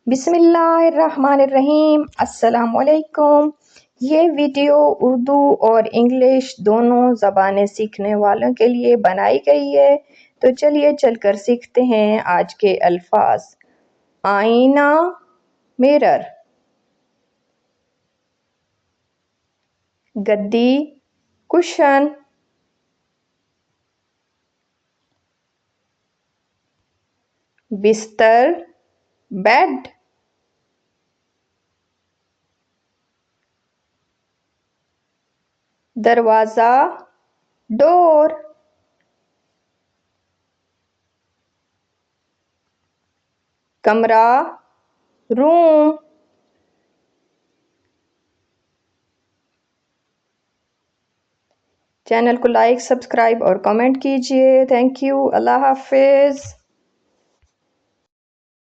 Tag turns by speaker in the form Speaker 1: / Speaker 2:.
Speaker 1: बिस्मिल्लाहिर्रहमानिर्रहीम। अस्सलामुअलैकुम। ये वीडियो उर्दू और इंग्लिश दोनों ज़बानें सीखने वालों के लिए बनाई गई है। तो चलिए चलकर सीखते हैं आज के अल्फाज। आईना, मिरर। गद्दी, कुशन। बिस्तर, बेड। दरवाज़ा, डोर। कमरा, रूम। चैनल को लाइक, सब्सक्राइब और कमेंट कीजिए। Thank you. अल्लाह हाफिज़।